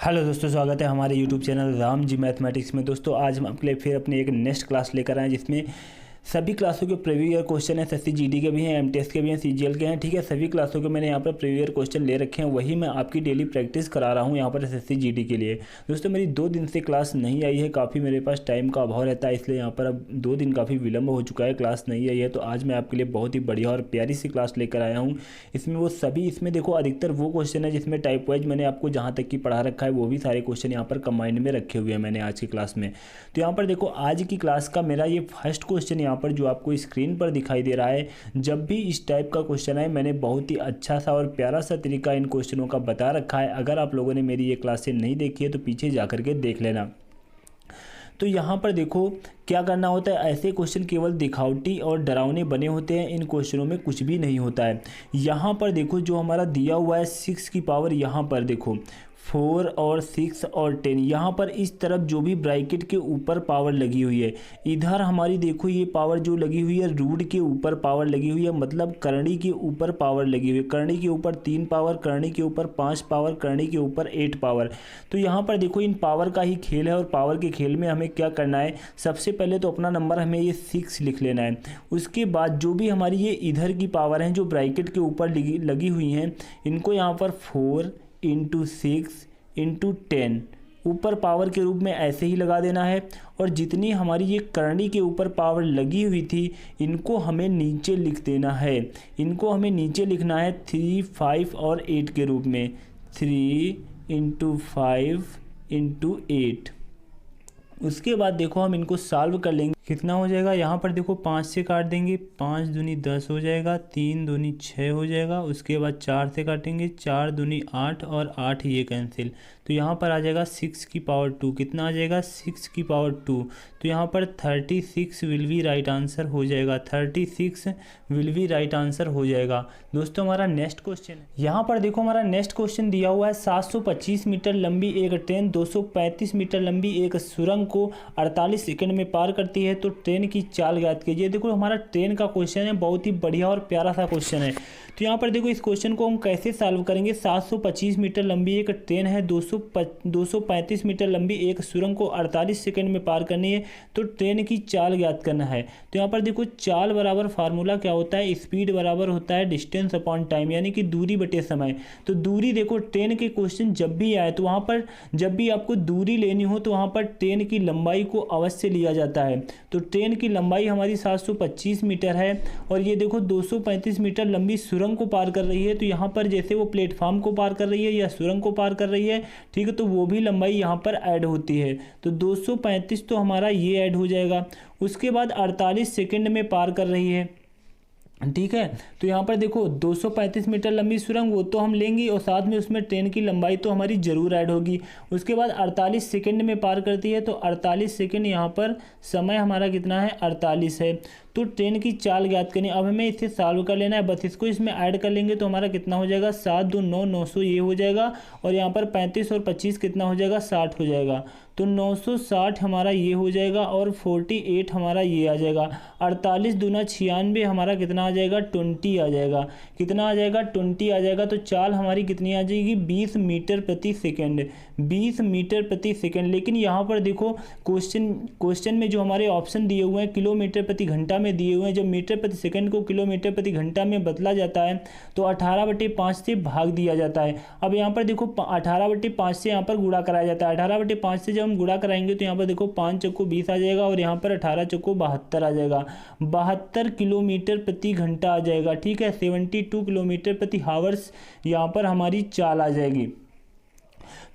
Hello दोस्तों, स्वागत है हमारे YouTube channel Ram ji mathematics में। दोस्तों आज हम आपके लिए फिर अपने एक नेक्स्ट क्लास लेकर आए जिसमें सभी क्लासों के प्रीवियस ईयर क्वेश्चन हैं। एसएससी जीडी के भी हैं, एमटीएस के भी हैं, सीजीएल के हैं। ठीक है, सभी क्लासों के मैंने यहाँ पर प्रीवियस ईयर क्वेश्चन ले रखे हैं, वही मैं आपकी डेली प्रैक्टिस करा रहा हूँ यहाँ पर एसएससी जीडी के लिए। दोस्तों मेरी 2 दिन से क्लास नहीं आई है, काफ़ी मेरे पास टाइम का अभाव रहता है, इसलिए यहाँ पर अब 2 दिन काफ़ी विलम्ब हो चुका है, क्लास नहीं आई है। तो आज मैं आपके लिए बहुत ही बढ़िया और प्यारी सी क्लास लेकर आया हूँ। इसमें देखो अधिकतर वो क्वेश्चन है जिसमें टाइप वाइज मैंने आपको जहाँ तक की पढ़ा रखा है वो भी सारे क्वेश्चन यहाँ पर कंबाइंड में रखे हुए हैं मैंने आज की क्लास में। तो यहाँ पर देखो आज की क्लास का मेरा ये फर्स्ट क्वेश्चन यहाँ पर जो आपको स्क्रीन पर दिखाई दे रहा है, जब भी इस टाइप का क्वेश्चन है मैंने बहुत ही अच्छा सा और प्यारा सा तरीका इन क्वेश्चनों का बता रखा है। अगर आप लोगों ने मेरी ये क्लासें नहीं देखी है तो पीछे जा करके देख लेना। तो यहाँ पर देखो क्या करना होता है, ऐसे क्वेश्चन केवल दिखावटी और डरावने बने होते हैं, इन क्वेश्चनों में कुछ भी नहीं होता है। यहाँ पर देखो जो हमारा दिया हुआ है 6 की पावर, यहाँ पर देखो 4 और 6 और 10, यहाँ पर इस तरफ जो भी ब्रैकेट के ऊपर पावर लगी हुई है, इधर हमारी देखो ये पावर जो लगी हुई है रूट के ऊपर पावर लगी हुई है, मतलब करनी के ऊपर पावर लगी हुई है। करनी के ऊपर 3 पावर, करनी के ऊपर 5 पावर, करनी के ऊपर 8 पावर। तो यहाँ पर देखो इन पावर का ही खेल है और पावर के खेल में हमें क्या करना है, सबसे पहले तो अपना नंबर हमें ये 6 लिख लेना है। उसके बाद जो भी हमारी ये इधर की पावर हैं जो ब्रैकेट के ऊपर लगी हुई हैं, इनको यहाँ पर 4 इंटू 6 इंटू 10 ऊपर पावर के रूप में ऐसे ही लगा देना है। और जितनी हमारी ये करनी के ऊपर पावर लगी हुई थी इनको हमें नीचे लिख देना है। इनको हमें नीचे लिखना है 3, 5 और 8 के रूप में। 3 इंटू 5 इंटू 8। उसके बाद देखो हम इनको सॉल्व कर लेंगे, कितना हो जाएगा। यहाँ पर देखो 5 से काट देंगे, 5 दूनी 10 हो जाएगा, 3 दूनी 6 हो जाएगा। उसके बाद 4 से काटेंगे, 4 दूनी 8 और 8 ये कैंसिल। तो यहाँ पर आ जाएगा 6 की पावर 2, कितना आ जाएगा 6 की पावर 2। तो यहाँ पर 36 विल बी राइट आंसर हो जाएगा, 36 विल बी राइट आंसर हो जाएगा। दोस्तों हमारा नेक्स्ट क्वेश्चन है, यहाँ पर देखो हमारा नेक्स्ट क्वेश्चन दिया हुआ है 725 मीटर लंबी एक ट्रेन 235 मीटर लंबी एक सुरंग को 48 सेकंड में पार करती है, तो ट्रेन की चाल ज्ञात कीजिए। देखो हमारा ट्रेन का क्वेश्चन है, बहुत ही बढ़िया और प्यारा सा क्वेश्चन है। तो यहाँ पर देखो इस क्वेश्चन को हम कैसे सॉल्व करेंगे। 725 मीटर लंबी एक ट्रेन है, 235 मीटर लंबी एक सुरंग को 48 सेकंड में पार करनी है, तो ट्रेन की चाल ज्ञात करना है। तो यहाँ पर देखो चाल बराबर फार्मूला क्या होता है, स्पीड बराबर होता है डिस्टेंस अपॉन टाइम, यानी कि दूरी बटे समय। तो दूरी देखो ट्रेन के क्वेश्चन जब भी आए तो वहाँ पर जब भी आपको दूरी लेनी हो तो वहाँ पर ट्रेन की लंबाई को अवश्य लिया जाता है। तो ट्रेन की लंबाई हमारी 725 मीटर है और ये देखो 235 मीटर लंबी सुरंग को पार कर रही है। तो यहाँ पर जैसे वो प्लेटफॉर्म को पार कर रही है या सुरंग को पार कर रही है, ठीक है, तो वो भी लंबाई यहाँ पर ऐड होती है। तो 235 तो हमारा ये ऐड हो जाएगा। उसके बाद 48 सेकंड में पार कर रही है, ठीक है। तो यहाँ पर देखो 235 मीटर लंबी सुरंग वो तो हम लेंगे और साथ में उसमें ट्रेन की लंबाई तो हमारी ज़रूर ऐड होगी। उसके बाद 48 सेकंड में पार करती है, तो 48 सेकंड यहाँ पर समय हमारा कितना है 48 है। तो ट्रेन की चाल ज्ञात करनी, अब हमें इसे सॉल्व कर लेना है, बस इसको इसमें ऐड कर लेंगे तो हमारा कितना हो जाएगा 7 2 9 900 ये हो जाएगा। और यहाँ पर 35 और 25 कितना हो जाएगा 60 हो जाएगा। तो 960 हमारा ये हो जाएगा और 48 हमारा ये आ जाएगा। 48 दूना 96 हमारा कितना आ जाएगा 20 आ जाएगा। कितना आ जाएगा 20 आ जाएगा। तो चाल हमारी कितनी आ जाएगी 20 मीटर प्रति सेकंड, 20 मीटर प्रति सेकंड। लेकिन यहाँ पर देखो क्वेश्चन में जो हमारे ऑप्शन दिए हुए हैं किलोमीटर प्रति घंटा में दिए हुए हैं, जब मीटर प्रति सेकंड को किलोमीटर प्रति घंटा में बदला जाता है तो 18/5 से भाग दिया जाता है। अब यहाँ पर देखो 18/5 से यहाँ पर गुणा कराया जाता है। 18/5 से जब हम गुणा कराएंगे तो यहाँ पर देखो 5 चौको 20 आ जाएगा और यहाँ पर 18 चौको 72 आ जाएगा। 72 किलोमीटर प्रति घंटा आ जाएगा, ठीक है। 72 किलोमीटर प्रति हावर्स यहाँ पर हमारी चाल आ जाएगी।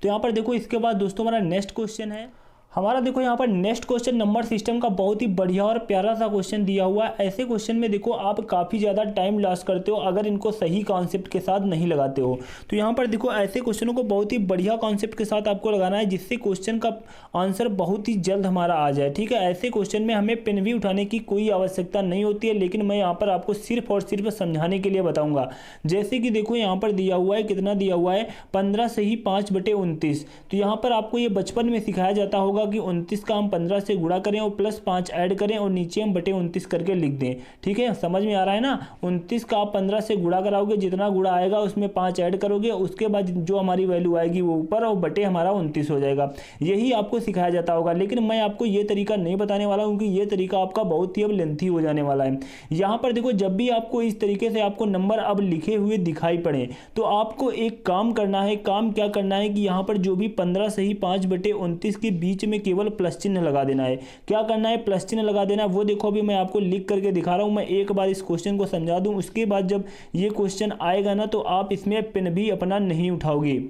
तो यहाँ पर देखो इसके बाद दोस्तों हमारा नेक्स्ट क्वेश्चन है, हमारा देखो यहाँ पर नेक्स्ट क्वेश्चन नंबर सिस्टम का बहुत ही बढ़िया और प्यारा सा क्वेश्चन दिया हुआ है। ऐसे क्वेश्चन में देखो आप काफ़ी ज़्यादा टाइम लॉस करते हो अगर इनको सही कॉन्सेप्ट के साथ नहीं लगाते हो। तो यहाँ पर देखो ऐसे क्वेश्चनों को बहुत ही बढ़िया कॉन्सेप्ट के साथ आपको लगाना है जिससे क्वेश्चन का आंसर बहुत ही जल्द हमारा आ जाए, ठीक है। ऐसे क्वेश्चन में हमें पेन भी उठाने की कोई आवश्यकता नहीं होती है, लेकिन मैं यहाँ पर आपको सिर्फ और सिर्फ समझाने के लिए बताऊँगा। जैसे कि देखो यहाँ पर दिया हुआ है, कितना दिया हुआ है 15 से ही 5/29। तो यहाँ पर आपको ये बचपन में सिखाया जाता होगा होगा कि 29 का हम 15 से गुणा करें और प्लस 5 ऐड करें और नीचे हम बटे 29 करके लिख दें। ठीक है, समझ में आ रहा है ना। 29 का आप 15 से गुणा कराओगे, जितना गुणा आएगा उसमें 5 ऐड करोगे, उसके बाद जो हमारी वैल्यू आएगी वो ऊपर और बटे हमारा 29 हो जाएगा। यही आपको सिखाया जाता होगा, लेकिन मैं आपको ये तरीका नहीं बताने वाला हूँ क्योंकि ये तरीका आपका बहुत ही अब लेंथी हो जाने वाला है। यहाँ पर देखो, जब भी आपको इस तरीके से आपको नंबर अब लिखे हुए दिखाई पड़े तो आपको एक काम करना है। काम क्या करना है कि यहाँ पर जो भी 15 सही 5 बटे 29 के बीच में केवल प्लस चिन्ह लगा देना है। क्या करना है, प्लस चिन्ह लगा देना है। वो देखो अभी मैं आपको लिख करके दिखा रहा हूँ। मैं एक बार इस क्वेश्चन को समझा दूं, उसके बाद जब ये क्वेश्चन आएगा ना तो आप इसमें पेन भी अपना नहीं उठाओगे।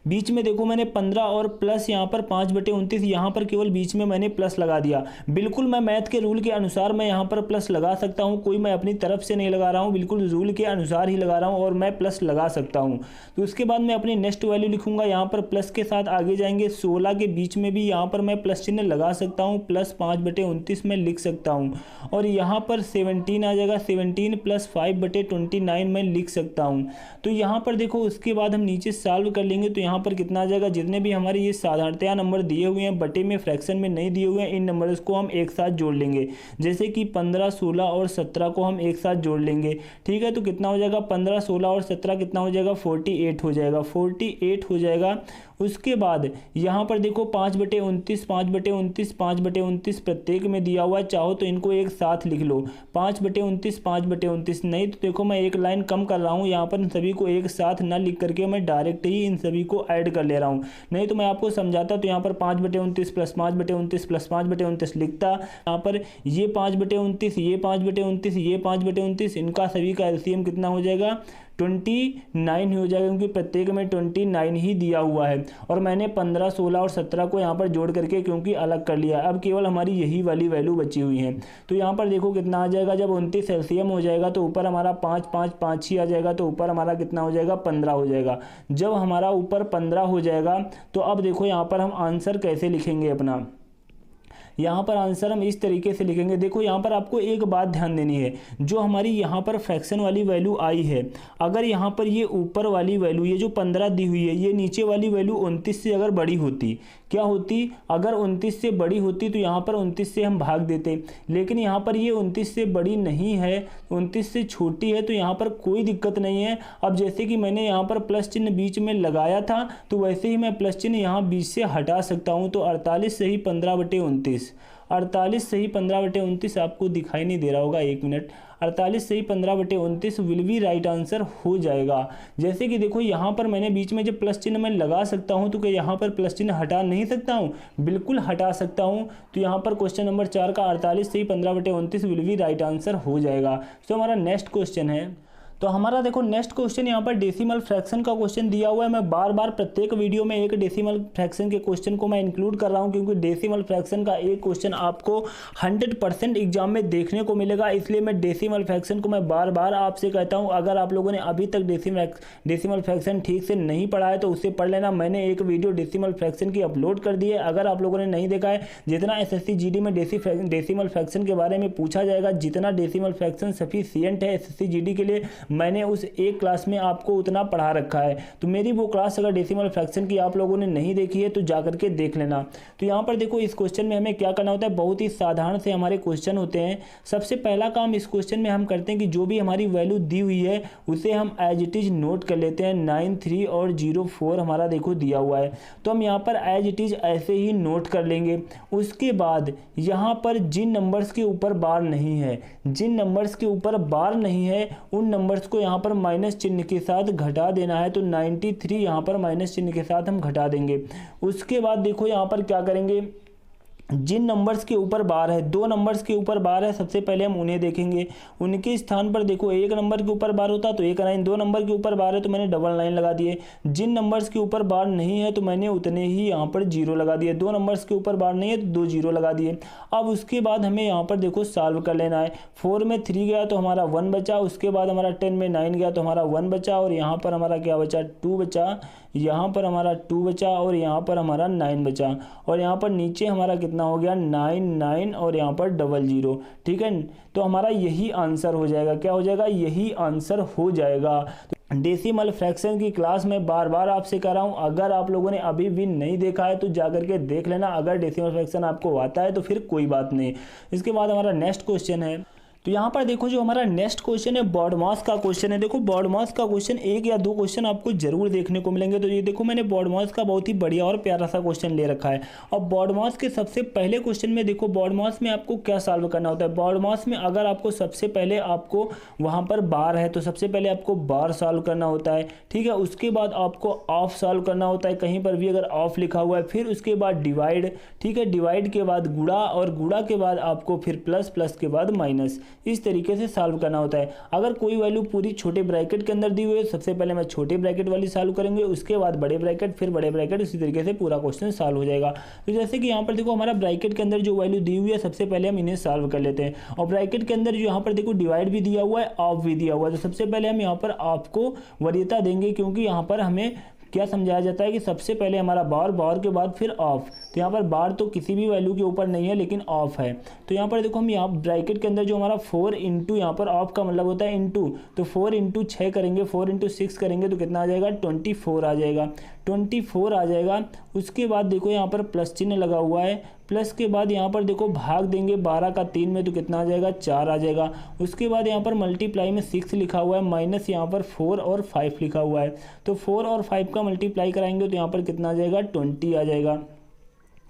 बीच में देखो मैंने 15 और प्लस यहाँ पर 5 बटे 29, यहाँ पर केवल बीच में मैंने प्लस लगा दिया। बिल्कुल मैं मैथ के रूल के अनुसार मैं यहाँ पर प्लस लगा सकता हूँ, कोई मैं अपनी तरफ से नहीं लगा रहा हूँ, बिल्कुल रूल के अनुसार ही लगा रहा हूँ और मैं प्लस लगा सकता हूँ। तो उसके बाद मैं अपनी नेक्स्ट वैल्यू लिखूंगा। यहाँ पर प्लस के साथ आगे जाएंगे, 16 के बीच में भी यहाँ पर मैं प्लस चिन्ह लगा सकता हूँ, प्लस 5 बटे 29 में लिख सकता हूँ। और यहाँ पर 17 आ जाएगा, 17 प्लस 5 बटे 29 में लिख सकता हूँ। तो यहाँ पर देखो उसके बाद हम नीचे सॉल्व कर लेंगे तो यहाँ पर कितना आ जाएगा, जितने भी हमारे ये साधारणतया नंबर दिए हुए हैं, बटे में फ्रैक्शन में नहीं दिए हुए हैं, इन नंबर्स को हम एक साथ जोड़ लेंगे। जैसे कि 15, 16 और 17 को हम एक साथ जोड़ लेंगे। ठीक है, तो कितना हो जाएगा, 15, 16 और 17 कितना हो जाएगा, 48 हो जाएगा, 48 हो जाएगा। उसके बाद यहाँ पर देखो 5 बटे 29, 5 बटे 29, 5 बटे 29 प्रत्येक में दिया हुआ है। चाहो तो इनको एक साथ लिख लो, 5 बटे 29, 5 बटे 29। नहीं तो देखो मैं एक लाइन कम कर रहा हूँ, यहाँ पर इन सभी को एक साथ ना लिख करके मैं डायरेक्ट ही इन सभी को ऐड कर ले रहा हूँ। नहीं तो मैं आपको समझाता तो यहाँ पर 5 बटे 29 प्लस 5 बटे 29 प्लस 5 बटे 29 लिखता। यहाँ पर ये 5 बटे 29, ये 5 बटे 29, ये 5 बटे 29, इनका सभी का एलसीएम कितना हो जाएगा, 29 ही हो जाएगा, क्योंकि प्रत्येक में 29 ही दिया हुआ है। और मैंने 15, 16 और 17 को यहाँ पर जोड़ करके क्योंकि अलग कर लिया। अब केवल हमारी यही वाली वैल्यू बची हुई है। तो यहाँ पर देखो कितना आ जाएगा, जब 29 एलसीएम हो जाएगा तो ऊपर हमारा 5, 5, 5 ही आ जाएगा, तो ऊपर हमारा कितना हो जाएगा, 15 हो जाएगा। जब हमारा ऊपर 15 हो जाएगा तो अब देखो यहाँ पर हम आंसर कैसे लिखेंगे अपना। यहाँ पर आंसर हम इस तरीके से लिखेंगे। देखो यहाँ पर आपको एक बात ध्यान देनी है, जो हमारी यहाँ पर फ्रैक्शन वाली वैल्यू आई है, अगर यहाँ पर ये ऊपर वाली वैल्यू, ये जो 15 दी हुई है, ये नीचे वाली वैल्यू 29 से अगर बड़ी होती, क्या होती, अगर 29 से बड़ी होती तो यहाँ पर 29 से हम भाग देते। लेकिन यहाँ पर ये 29 से बड़ी नहीं है, 29 से छोटी है, तो यहाँ पर कोई दिक्कत नहीं है। अब जैसे कि मैंने यहाँ पर प्लस चिन्ह बीच में लगाया था, तो वैसे ही मैं प्लस चिन्ह यहाँ बीच से हटा सकता हूँ। तो 48 सही 15 बटे 29, 48 सही 15 बटे 29 आपको दिखाई नहीं दे रहा होगा, 1 मिनट, 48 सही 15 बटे 29 विल बी राइट आंसर हो जाएगा। जैसे कि देखो यहाँ पर मैंने बीच में जब प्लस चिन्ह मैं लगा सकता हूँ, तो क्या यहाँ पर प्लस चिन्ह हटा नहीं सकता हूँ, बिल्कुल हटा सकता हूँ। तो यहाँ पर क्वेश्चन नंबर 4 का 48 सही 15 बटे 29 विल बी राइट आंसर हो जाएगा। तो हमारा नेक्स्ट क्वेश्चन है, तो हमारा देखो नेक्स्ट क्वेश्चन यहाँ पर डेसिमल फ्रैक्शन का क्वेश्चन दिया हुआ है। मैं बार बार प्रत्येक वीडियो में एक डेसिमल फ्रैक्शन के क्वेश्चन को मैं इंक्लूड कर रहा हूँ, क्योंकि डेसिमल फ्रैक्शन का एक क्वेश्चन आपको 100% एग्जाम में देखने को मिलेगा। इसलिए मैं डेसिमल फ्रैक्शन को मैं बार बार आपसे कहता हूँ, अगर आप लोगों ने अभी तक डेसिमल फ्रैक्शन ठीक से नहीं पढ़ा है तो उससे पढ़ लेना। मैंने एक वीडियो डेसिमल फ्रैक्शन की अपलोड कर दी है, अगर आप लोगों ने नहीं देखा है। जितना SSC GD में डेसिमल फ्रैक्शन के बारे में पूछा जाएगा, जितना डेसिमल फ्रैक्शन सफिशिएंट है SSC GD के लिए, मैंने उस एक क्लास में आपको उतना पढ़ा रखा है। तो मेरी वो क्लास अगर डेसिमल फ्रैक्शन की आप लोगों ने नहीं देखी है तो जाकर के देख लेना। तो यहाँ पर देखो इस क्वेश्चन में हमें क्या करना होता है, बहुत ही साधारण से हमारे क्वेश्चन होते हैं। सबसे पहला काम इस क्वेश्चन में हम करते हैं कि जो भी हमारी वैल्यू दी हुई है उसे हम एज इट इज नोट कर लेते हैं। 9, 3 और 0, 4 हमारा देखो दिया हुआ है, तो हम यहाँ पर एज इट इज ऐसे ही नोट कर लेंगे। उसके बाद यहाँ पर जिन नंबर्स के ऊपर बार नहीं है, जिन नंबर्स के ऊपर बार नहीं है उन नंबर्स को यहाँ पर माइनस चिन्ह के साथ घटा देना है। तो 93 यहाँ पर माइनस चिन्ह के साथ हम घटा देंगे। उसके बाद देखो यहाँ पर क्या करेंगे, जिन नंबर्स के ऊपर बार है, 2 नंबर्स के ऊपर बार है, सबसे पहले हम उन्हें देखेंगे। उनके स्थान पर देखो 1 नंबर के ऊपर बार होता तो 1 लाइन, 2 नंबर के ऊपर बार है तो मैंने डबल लाइन लगा दिए। जिन नंबर्स के ऊपर बार नहीं है तो मैंने उतने ही यहाँ पर 0 लगा दिए। 2 नंबर्स के ऊपर बार नहीं है तो 2 0 लगा दिए। अब उसके बाद हमें यहाँ पर देखो सॉल्व कर लेना है। 4 में 3 गया तो हमारा 1 बचा, उसके बाद हमारा 10 में 9 गया तो हमारा 1 बचा, और यहाँ पर हमारा क्या बचा, 2 बचा, यहाँ पर हमारा 2 बचा, और यहाँ पर हमारा 9 बचा, और यहाँ पर नीचे हमारा कितना हो गया, 9, 9 और यहाँ पर 00। ठीक है, तो हमारा यही आंसर हो जाएगा। क्या हो जाएगा, यही आंसर हो जाएगा। डेसिमल फ्रैक्शन की क्लास मैं बार बार आपसे कर रहा हूँ, अगर आप लोगों ने अभी भी नहीं देखा है तो जाकर के देख लेना। अगर डेसिमल फ्रैक्शन आपको आता है तो फिर कोई बात नहीं। इसके बाद हमारा नेक्स्ट क्वेश्चन है, तो यहाँ पर देखो जो हमारा नेक्स्ट क्वेश्चन है बॉड मास का क्वेश्चन है। देखो बॉड मास का क्वेश्चन एक या दो क्वेश्चन आपको जरूर देखने को मिलेंगे। तो ये देखो मैंने बॉड मास का बहुत ही बढ़िया और प्यारा सा क्वेश्चन ले रखा है। और बॉड मास के सबसे पहले क्वेश्चन में देखो बॉड मास में आपको क्या सॉल्व करना होता है। बॉड मास में अगर आपको सबसे पहले आपको वहाँ पर बार है तो सबसे पहले आपको बार सॉल्व करना होता है, ठीक है। उसके बाद आपको ऑफ सॉल्व करना होता है, कहीं पर भी अगर ऑफ लिखा हुआ है। फिर उसके बाद डिवाइड, ठीक है, डिवाइड के बाद गुणा, और गुणा के बाद आपको फिर प्लस, प्लस के बाद माइनस, इस तरीके से सॉल्व करना होता है। अगर कोई वैल्यू पूरी छोटे ब्रैकेट के अंदर दी हुई है, सबसे पहले मैं छोटे ब्रैकेट वाली सॉल्व करेंगे, उसके बाद बड़े ब्रैकेट, फिर बड़े ब्रैकेट, इसी तरीके से पूरा क्वेश्चन सॉल्व हो जाएगा। तो जैसे कि यहाँ पर देखो हमारा ब्रैकेट के अंदर जो वैल्यू दी हुई है सबसे पहले हम इन्हें सॉल्व कर लेते हैं। और ब्रैकेट के अंदर जो यहाँ पर देखो डिवाइड भी दिया हुआ है, ऑफ भी दिया हुआ है। तो सबसे पहले हम यहाँ पर ऑफ को वरीयता देंगे, क्योंकि यहाँ पर हमें क्या समझाया जाता है कि सबसे पहले हमारा बार, बार के बाद फिर ऑफ। तो यहाँ पर बार तो किसी भी वैल्यू के ऊपर नहीं है लेकिन ऑफ है। तो यहाँ पर देखो हम यहाँ ब्रैकेट के अंदर जो हमारा 4 इंटू, यहाँ पर ऑफ का मतलब होता है इंटू, तो 4 इंटू 6 करेंगे, 4 इंटू 6 करेंगे तो कितना आ जाएगा, 24 आ जाएगा, 24 आ जाएगा। उसके बाद देखो यहाँ पर प्लस चिन्ह लगा हुआ है, प्लस के बाद यहाँ पर देखो भाग देंगे 12 का 3 में तो कितना आ जाएगा, 4 आ जाएगा। उसके बाद यहाँ पर मल्टीप्लाई में 6 लिखा हुआ है, माइनस यहाँ पर 4 और 5 लिखा हुआ है। तो 4 और 5 का मल्टीप्लाई कराएंगे तो यहाँ पर कितना आ जाएगा, 20 आ जाएगा।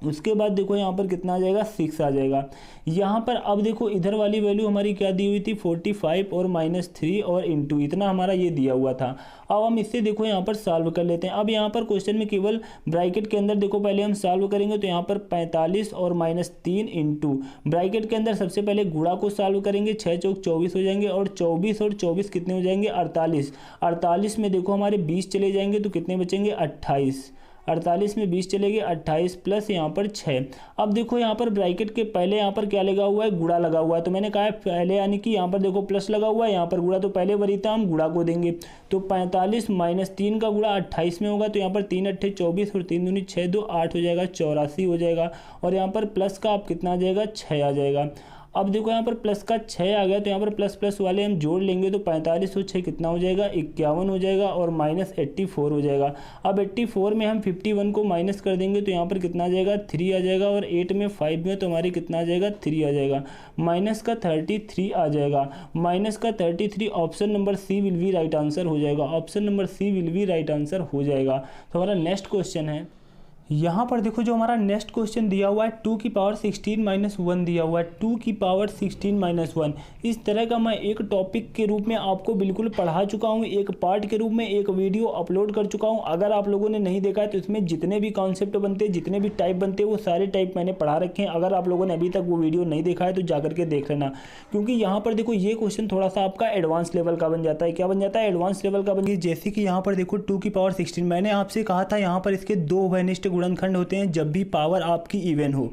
उसके बाद देखो यहाँ पर कितना आ जाएगा, 6 आ जाएगा। यहाँ पर अब देखो इधर वाली वैल्यू हमारी क्या दी हुई थी, 45 और -3 और इंटू, इतना हमारा ये दिया हुआ था। अब हम इससे देखो यहाँ पर सॉल्व कर लेते हैं। अब यहाँ पर क्वेश्चन में केवल ब्रैकेट के अंदर देखो पहले हम सॉल्व करेंगे, तो यहाँ पर 45 और -3 इंटू, ब्रैकेट के अंदर सबसे पहले गुणा को सॉल्व करेंगे, 6 चौक 24 हो जाएंगे, और 24 और 24 कितने हो जाएंगे, 48। 48 में देखो हमारे 20 चले जाएंगे तो कितने बचेंगे, 28। 48 में 20 चले गए, 28 प्लस यहाँ पर 6। अब देखो यहाँ पर ब्रैकेट के पहले यहाँ पर क्या लगा हुआ है, गुणा लगा हुआ है। तो मैंने कहा है पहले, यानी कि यहाँ पर देखो प्लस लगा हुआ है, यहाँ पर गुणा, तो पहले वरीयता हम गुणा को देंगे। तो 45 माइनस 3 का गुणा 28 में होगा, तो यहाँ पर 3 अट्ठे 24 और 3 दूनी 6, 2 8 हो जाएगा, 84 हो जाएगा। और यहाँ पर प्लस का आप कितना आ जाएगा, 6 आ जाएगा। अब देखो यहाँ पर प्लस का 6 आ गया, तो यहाँ पर प्लस प्लस वाले हम जोड़ लेंगे, तो 45 और 6 कितना हो जाएगा, 51 हो जाएगा, और -84 हो जाएगा। अब 84 में हम 51 को माइनस कर देंगे, तो यहाँ पर कितना आ जाएगा, 3 आ जाएगा, और 8 में 5 में तो हमारी कितना आ जाएगा, 3 आ जाएगा। माइनस का 33 आ जाएगा, माइनस का 33, option number C will be right answer हो जाएगा, option number C will be right answer हो जाएगा। तो हमारा नेक्स्ट क्वेश्चन है, यहाँ पर देखो जो हमारा नेक्स्ट क्वेश्चन दिया हुआ है 2 की पावर 16 - 1 दिया हुआ है, 2 की पावर 16 - 1। इस तरह का मैं एक टॉपिक के रूप में आपको बिल्कुल पढ़ा चुका हूँ, एक पार्ट के रूप में एक वीडियो अपलोड कर चुका हूँ। अगर आप लोगों ने नहीं देखा है तो इसमें जितने भी कॉन्सेप्ट बनते हैं, जितने भी टाइप बनते हैं, वो सारे टाइप मैंने पढ़ा रखे हैं। अगर आप लोगों ने अभी तक वो वीडियो नहीं देखा है तो जाकर के देख लेना, क्योंकि यहाँ पर देखो ये क्वेश्चन थोड़ा सा आपका एडवांस लेवल का बन जाता है। क्या बन जाता है, एडवांस लेवल का बन। जैसे कि यहाँ पर देखो 2 की पावर 16, मैंने आपसे कहा था यहाँ पर इसके 2 उभयनिष्ठ गुणनखंड होते हैं जब भी पावर आपकी इवन हो।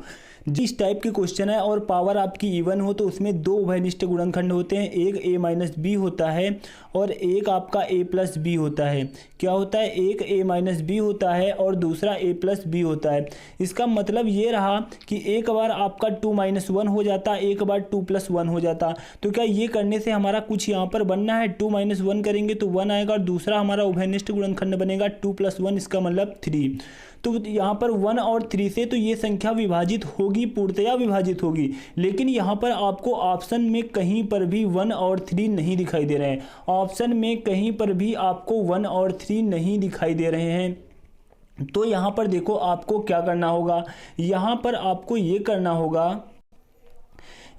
जिस टाइप के क्वेश्चन है और पावर आपकी इवन हो तो उसमें 2 उभयनिष्ठ गुणनखंड होते हैं, एक a - b होता है और एक आपका a+b होता है। क्या होता है, एक a - b होता है और दूसरा a+b होता है। इसका मतलब ये रहा कि एक बार आपका 2 - 1 हो जाता, एक बार 2 + 1 हो जाता। तो क्या ये करने से हमारा कुछ यहाँ पर बनना है, 2 - 1 करेंगे तो 1 आएगा, और दूसरा हमारा उभयनिष्ठ गुणनखंड बनेगा 2 + 1, इसका मतलब 3। तो यहाँ पर 1 और 3 से तो ये संख्या विभाजित होगी, पूर्णतया विभाजित होगी, लेकिन यहाँ पर आपको ऑप्शन में कहीं पर भी 1 और 3 नहीं दिखाई दे रहे हैं। ऑप्शन में कहीं पर भी आपको 1 और 3 नहीं दिखाई दे रहे हैं। तो यहाँ पर देखो आपको क्या करना होगा, यहाँ पर आपको ये करना होगा,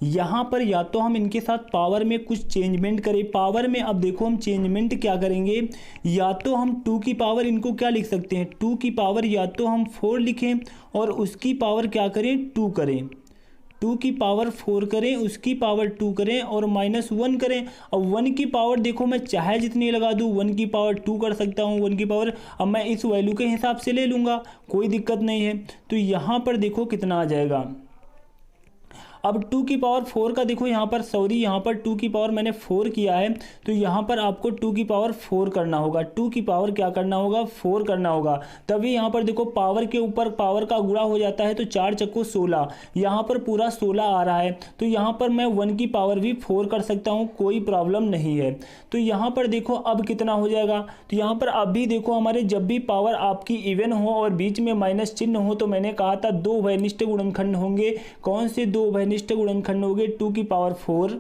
यहाँ पर या तो हम इनके साथ पावर में कुछ चेंजमेंट करें। पावर में अब देखो हम चेंजमेंट क्या करेंगे, या तो हम 2 की पावर इनको क्या लिख सकते हैं, 2 की पावर या तो हम 4 लिखें और उसकी पावर क्या करें, 2 करें। 2 की पावर 4 करें, उसकी पावर 2 करें और -1 करें। अब 1 की पावर देखो मैं चाहे जितनी लगा दूँ, 1 की पावर 2 कर सकता हूँ, 1 की पावर अब मैं इस वैल्यू के हिसाब से ले लूँगा, कोई दिक्कत नहीं है। तो यहाँ पर देखो कितना आ जाएगा। अब 2 की पावर 4 का देखो यहाँ पर, सॉरी यहाँ पर 2 की पावर मैंने 4 किया है, तो यहाँ पर आपको 2 की पावर 4 करना होगा, 2 की पावर क्या करना होगा, 4 करना होगा। तभी यहाँ पर देखो पावर के ऊपर पावर का गुणा हो जाता है, तो 4 चक्को 16, यहाँ पर पूरा 16 आ रहा है, तो यहाँ पर मैं 1 की पावर भी 4 कर सकता हूँ, कोई प्रॉब्लम नहीं है। तो यहाँ पर देखो अब कितना हो जाएगा, तो यहाँ पर अभी देखो हमारे जब भी पावर आपकी इवन हो और बीच में माइनस चिन्ह हो, तो मैंने कहा था 2 उभयनिष्ठ गुणनखंड होंगे। कौन से 2 उभयनिष्ठ गुणनखंड होंगे, 2 की पावर 4,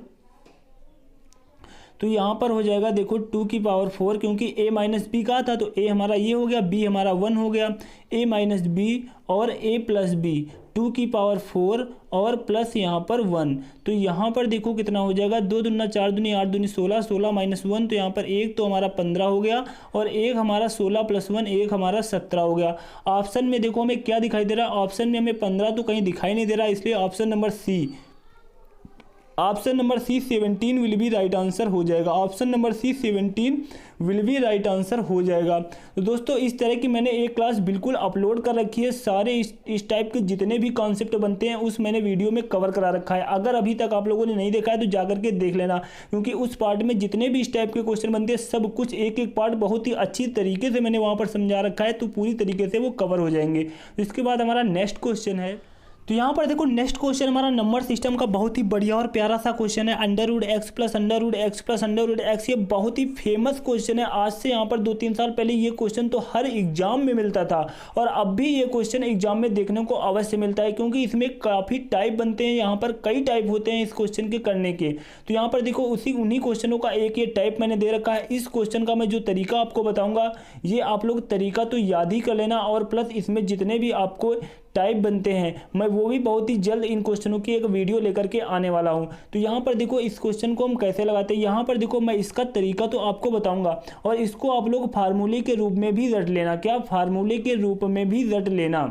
तो यहाँ पर हो जाएगा देखो 2 की पावर 4, क्योंकि a माइनस बी कहा था, तो a हमारा ये हो गया, b हमारा 1 हो गया, a माइनस बी और a प्लस बी, 2 की पावर 4 और प्लस यहाँ पर 1, तो यहाँ पर देखो कितना हो जाएगा, 2 दूना 4 दूनी 8 दूनी 16, 16 माइनस 1, तो यहाँ पर 1 तो हमारा 15 हो गया, और 1 हमारा 16 प्लस 1 1 हमारा 17 हो गया। ऑप्शन में देखो हमें क्या दिखाई दे रहा है, ऑप्शन में हमें 15 तो कहीं दिखाई नहीं दे रहा, इसलिए option number C, option number C 17 will be right answer हो जाएगा। Option number C 17 will be right answer हो जाएगा। तो दोस्तों इस तरह की मैंने एक क्लास बिल्कुल अपलोड कर रखी है, सारे इस टाइप के जितने भी कॉन्सेप्ट बनते हैं उस मैंने वीडियो में कवर करा रखा है। अगर अभी तक आप लोगों ने नहीं देखा है तो जाकर के देख लेना, क्योंकि उस पार्ट में जितने भी इस टाइप के क्वेश्चन बनते हैं सब कुछ एक एक पार्ट बहुत ही अच्छी तरीके से मैंने वहाँ पर समझा रखा है, तो पूरी तरीके से वो कवर हो जाएंगे। इसके बाद हमारा नेक्स्ट क्वेश्चन है, तो यहाँ पर देखो नेक्स्ट क्वेश्चन हमारा नंबर सिस्टम का बहुत ही बढ़िया और प्यारा सा क्वेश्चन है, under root X plus under root X plus under root X. ये बहुत ही फेमस क्वेश्चन है, आज से यहाँ पर 2-3 साल पहले ये क्वेश्चन तो हर एग्जाम में मिलता था, और अब भी ये क्वेश्चन एग्जाम में देखने को अवश्य मिलता है, क्योंकि इसमें काफ़ी टाइप बनते हैं, यहाँ पर कई टाइप होते हैं इस क्वेश्चन के करने के। तो यहाँ पर देखो उन्हीं क्वेश्चनों का एक ये टाइप मैंने दे रखा है। इस क्वेश्चन का मैं जो तरीका आपको बताऊँगा, ये आप लोग तरीका तो याद ही कर लेना, और प्लस इसमें जितने भी आपको टाइप बनते हैं मैं वो भी बहुत ही जल्द इन क्वेश्चनों की एक वीडियो लेकर के आने वाला हूं। तो यहाँ पर देखो इस क्वेश्चन को हम कैसे लगाते हैं, यहाँ पर देखो मैं इसका तरीका तो आपको बताऊंगा, और इसको आप लोग फार्मूले के रूप में भी रट लेना। क्या, फार्मूले के रूप में भी रट लेना,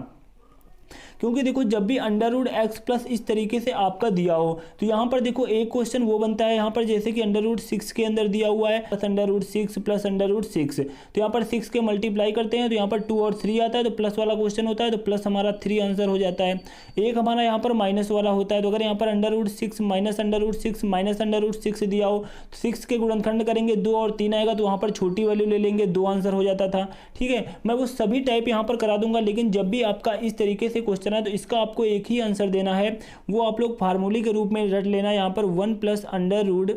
क्योंकि देखो जब भी अंडर रूट एक्स प्लस इस तरीके से आपका दिया हो, तो यहाँ पर देखो एक क्वेश्चन वो बनता है, यहाँ पर जैसे कि अंडर रूट 6 के अंदर दिया हुआ है plus under root 6 plus under root 6, तो यहाँ पर 6 के मल्टीप्लाई करते हैं तो यहाँ पर 2 और 3 आता है, तो प्लस वाला क्वेश्चन होता है, तो प्लस हमारा 3 आंसर हो जाता है। एक हमारा यहाँ पर माइनस वाला होता है, तो अगर यहाँ पर under root 6 minus under root 6 minus under root 6 दिया हो, तो 6 के गुणनखंड करेंगे 2 और 3 आएगा, तो वहाँ पर छोटी वैल्यू ले लेंगे, 2 आंसर हो जाता था। ठीक है, मैं वो सभी टाइप यहाँ पर करा दूंगा, लेकिन जब भी आपका इस तरीके से क्वेश्चन है तो इसका आपको एक ही आंसर देना है, वो आप लोग फार्मूले के रूप में रट लेना। यहाँ पर 1 plus under root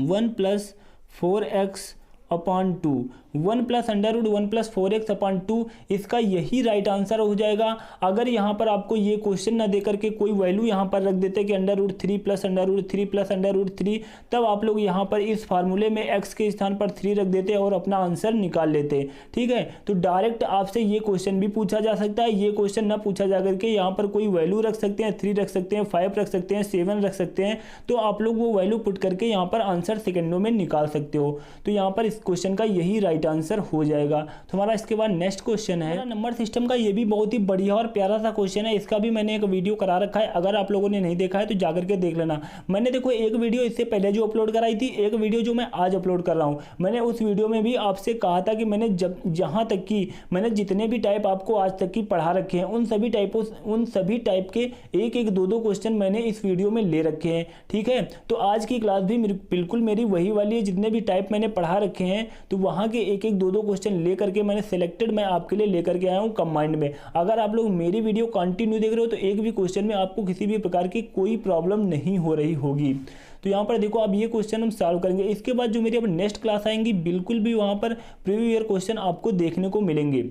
1 plus 4x upon 2, 1 plus under root 1 plus 4x upon 2, इसका यही राइट आंसर हो जाएगा। अगर यहाँ पर आपको ये क्वेश्चन ना देकर के कोई वैल्यू यहाँ पर रख देते कि under root 3 plus under root 3 plus under root 3, तब आप लोग यहाँ पर इस फार्मूले में x के स्थान पर 3 रख देते और अपना आंसर निकाल लेते। ठीक है, तो डायरेक्ट आपसे ये क्वेश्चन भी पूछा जा सकता है, ये क्वेश्चन ना पूछा जा करके यहाँ पर कोई वैल्यू रख सकते हैं, 3 रख सकते हैं, 5 रख सकते हैं, 7 रख सकते हैं, तो आप लोग वो वैल्यू पुट करके यहाँ पर आंसर सेकेंडों में निकाल सकते हो। तो यहाँ पर इस क्वेश्चन का यही राइट आंसर हो जाएगा। तो हमारा इसके बाद नेक्स्ट क्वेश्चन है नंबर सिस्टम का, ये भी बहुत ही बढ़िया और प्यारा सा क्वेश्चन है, इसका भी मैंने एक वीडियो करा रखा है, अगर आप लोगों ने नहीं देखा है तो जाकर के देख लेना। मैंने देखो एक वीडियो इससे पहले जो अपलोड कराई थी, एक वीडियो जो मैं आज अपलोड कर रहा हूँ, मैंने उस वीडियो में भी आपसे कहा था कि मैंने जहाँ तक कि मैंने जितने भी टाइप आपको आज तक की पढ़ा रखे हैं उन सभी टाइप के एक एक दो क्वेश्चन मैंने इस वीडियो में ले रखे हैं। ठीक है, तो आज की क्लास भी बिल्कुल मेरी वही वाली है, जितने भी टाइप मैंने पढ़ा रखे हैं तो वहाँ के एक एक दो क्वेश्चन ले करके मैंने सिलेक्टेड मैं आपके लिए लेकर के आया हूँ कंबाइंड में। अगर आप लोग मेरी वीडियो कंटिन्यू देख रहे हो तो एक भी क्वेश्चन में आपको किसी भी प्रकार की कोई प्रॉब्लम नहीं हो रही होगी। तो यहाँ पर देखो अब ये क्वेश्चन हम सॉल्व करेंगे, इसके बाद जो मेरी अब नेक्स्ट क्लास आएंगी बिल्कुल भी वहाँ पर प्रीवियस ईयर क्वेश्चन आपको देखने को मिलेंगे।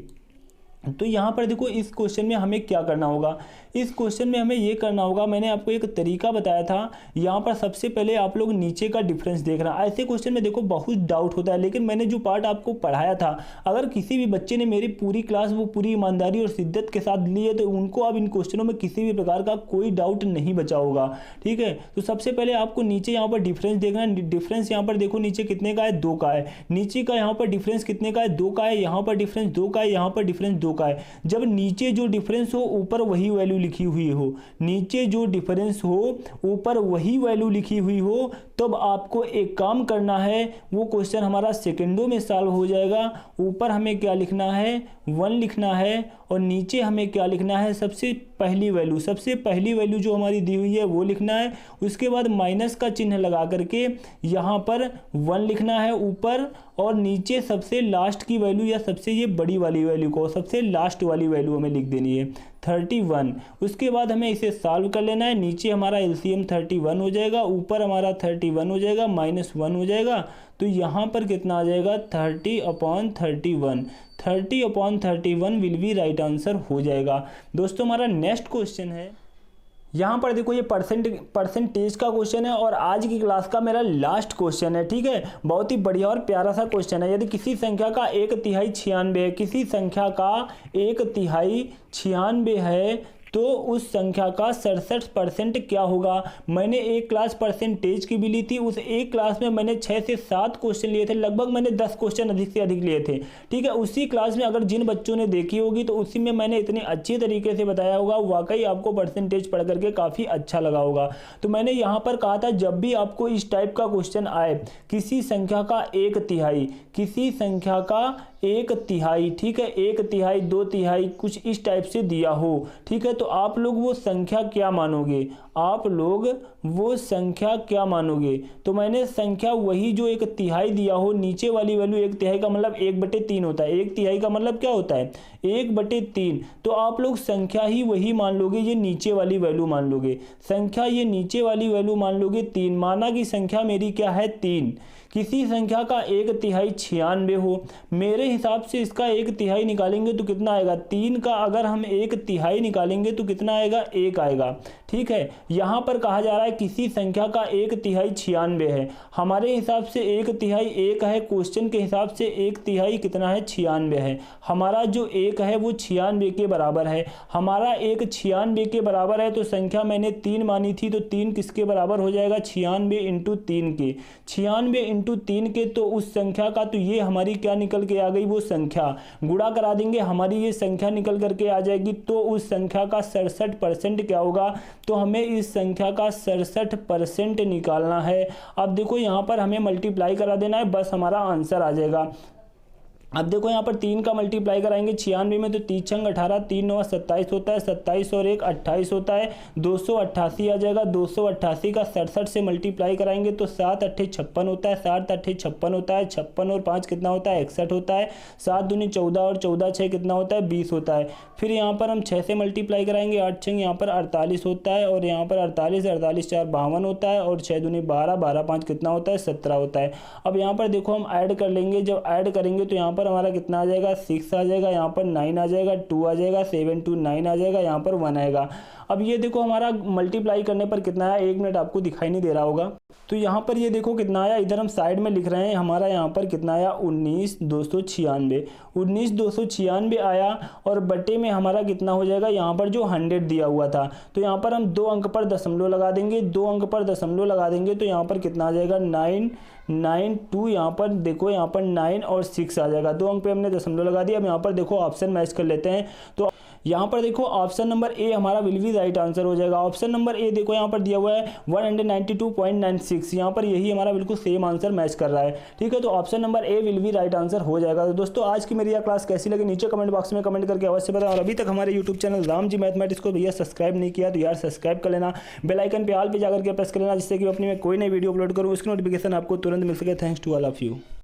तो यहाँ पर देखो इस क्वेश्चन में हमें क्या करना होगा, इस क्वेश्चन में हमें ये करना होगा, मैंने आपको एक तरीका बताया था। यहाँ पर सबसे पहले आप लोग नीचे का डिफरेंस देखना। ऐसे क्वेश्चन में देखो बहुत डाउट होता है, लेकिन मैंने जो पार्ट आपको पढ़ाया था, अगर किसी भी बच्चे ने मेरी पूरी क्लास वो पूरी ईमानदारी और शिद्दत के साथ ली है तो उनको अब इन क्वेश्चनों में किसी भी प्रकार का कोई डाउट नहीं बचा होगा। ठीक है, तो सबसे पहले आपको नीचे यहाँ पर डिफरेंस देखना। डिफरेंस यहाँ पर देखो नीचे कितने का है, 2 का है। नीचे का यहाँ पर डिफरेंस कितने का है, 2 का है। यहाँ पर डिफरेंस 2 का है, यहाँ पर डिफरेंस 2 का है। जब नीचे जो डिफरेंस हो ऊपर वही वैल्यू लिखी हुई हो, नीचे जो डिफरेंस हो ऊपर वही वैल्यू लिखी हुई हो, तब आपको एक काम करना है, वो क्वेश्चन हमारा सेकंडों में सॉल्व हो जाएगा। ऊपर हमें क्या लिखना है, 1 लिखना है, और नीचे हमें क्या लिखना है, सबसे पहली वैल्यू, सबसे पहली वैल्यू जो हमारी दी हुई है वो लिखना है। उसके बाद माइनस का चिन्ह लगा करके यहाँ पर 1 लिखना है ऊपर, और नीचे सबसे लास्ट की वैल्यू या सबसे ये बड़ी वाली वैल्यू को, सबसे लास्ट वाली वैल्यू हमें लिख देनी है 31। उसके बाद हमें इसे सॉल्व कर लेना है। नीचे हमारा एलसीएम 31 हो जाएगा, ऊपर हमारा 31 हो जाएगा, -1 हो जाएगा। तो यहाँ पर कितना आ जाएगा 30/31। 30/31 विल बी राइट आंसर हो जाएगा। दोस्तों हमारा नेक्स्ट क्वेश्चन है, यहाँ पर देखो ये परसेंटेज का क्वेश्चन है और आज की क्लास का मेरा लास्ट क्वेश्चन है। ठीक है, बहुत ही बढ़िया और प्यारा सा क्वेश्चन है। यदि किसी संख्या का 1/3 96 है, किसी संख्या का 1/3 96 है, तो उस संख्या का 67% क्या होगा। मैंने एक क्लास परसेंटेज की भी ली थी, उस एक क्लास में मैंने 6 से 7 क्वेश्चन लिए थे, लगभग मैंने 10 क्वेश्चन अधिक से अधिक लिए थे। ठीक है, उसी क्लास में अगर जिन बच्चों ने देखी होगी तो उसी में मैंने इतने अच्छे तरीके से बताया होगा, वाकई आपको परसेंटेज पढ़ करके काफ़ी अच्छा लगा होगा। तो मैंने यहाँ पर कहा था जब भी आपको इस टाइप का क्वेश्चन आए, किसी संख्या का 1/3, किसी संख्या का 1/3, ठीक है, 1/3, 2/3 कुछ इस टाइप से दिया हो, ठीक है, तो आप लोग वो संख्या क्या मानोगे, आप लोग वो संख्या क्या मानोगे। तो मैंने संख्या वही जो 1/3 दिया हो, नीचे वाली वैल्यू 1/3 का मतलब 1/3 होता है, 1/3 का मतलब क्या होता है 1/3, तो आप लोग संख्या ही वही मान लोगे, ये नीचे वाली वैल्यू मान लोगे, संख्या ये नीचे वाली वैल्यू मान लोगे 3। माना कि संख्या मेरी क्या है 3, किसी संख्या का 1/3 96 हो, मेरे हिसाब से इसका 1/3 निकालेंगे तो कितना आएगा, 3 का अगर हम 1/3 निकालेंगे तो कितना आएगा 1 आएगा। ठीक है, यहाँ पर कहा जा रहा है किसी संख्या का 1/3 96 है, हमारे हिसाब से 1/3 1 है, क्वेश्चन के हिसाब से 1/3 कितना है 96 है। हमारा जो 1 है वो 96 के बराबर है, हमारा 1 96 के बराबर है, तो संख्या मैंने 3 मानी थी, तो 3 किसके बराबर हो जाएगा 96 × 3 के, 96 × 3 के, तो उस संख्या का, तो ये हमारी क्या निकल के आ गई, वो संख्या गुणा करा देंगे, हमारी ये संख्या निकल करके आ जाएगी। तो उस संख्या का 67% क्या होगा, तो हमें इस संख्या का 67% निकालना है। अब देखो यहाँ पर हमें मल्टीप्लाई करा देना है, बस हमारा आंसर आ जाएगा। अब देखो यहाँ पर 3 का मल्टीप्लाई कराएंगे 96 में, तो 3 छंग 18, 3 9 27 होता है, 27 और 1 28 होता है, 288 आ जाएगा। 288 का 67 से मल्टीप्लाई कराएंगे तो 7 8 56 होता है, 7 8 56 होता है, 56 और 5 कितना होता है 61 होता है, 7 दूनी 14 और 14 6 कितना होता है 20 होता है। फिर यहाँ पर हम 6 से मल्टीप्लाई कराएंगे, 8 छंग यहाँ पर 48 होता है, और यहाँ पर 48 48 4 52 होता है, और 6 दूनी 12 12 5 कितना होता है 17 होता है। अब यहाँ पर देखो हम ऐड कर लेंगे, जब ऐड करेंगे तो यहाँ पर हमारा कितना आ जाएगा 6 आ जाएगा, यहाँ पर 9 आ जाएगा, 2 आ जाएगा, 7 2 9 आ जाएगा, यहाँ पर 1 आएगा। अब ये देखो हमारा मल्टीप्लाई करने पर कितना आया, 1 मिनट आपको दिखाई नहीं दे रहा होगा, तो यहाँ पर ये देखो कितना आया, इधर हम साइड में लिख रहे हैं, हमारा यहाँ पर कितना आया 19,296, 19,296 आया, और बटे में हमारा कितना हो जाएगा, यहाँ पर जो 100 दिया हुआ था, तो यहाँ पर हम 2 अंक पर दशमलव लगा देंगे, 2 अंक पर दशमलव लगा देंगे, तो यहाँ पर कितना आ जाएगा 992, यहाँ पर देखो यहाँ पर 9 और 6 आ जाएगा, 2 अंक पे हमने दशमलव लगा दिया। अब यहाँ पर देखो ऑप्शन मैच कर लेते हैं, तो यहाँ पर देखो ऑप्शन नंबर ए हमारा विल बी राइट आंसर हो जाएगा। ऑप्शन नंबर ए देखो यहाँ पर दिया हुआ है 192.96, यहाँ पर यही हमारा बिल्कुल सेम आंसर मैच कर रहा है। ठीक है, तो option number A will be right answer हो जाएगा। तो दोस्तों आज की मेरी यह क्लास कैसी लगी नीचे कमेंट बॉक्स में कमेंट करके अवश्य बताएं, और अभी तक हमारे YouTube channel Ram ji mathematics को भैया सब्सक्राइब नहीं किया तो यार सब्सक्राइब कर लेना, बेल आइकन पे ऑल पे जाकर के प्रेस कर लेना, जिससे कि अपनी मैं कोई नई वीडियो अपलोड करूँ उसकी नोटिफिकेशन आपको तुरंत मिल सके। Thanks to all of you.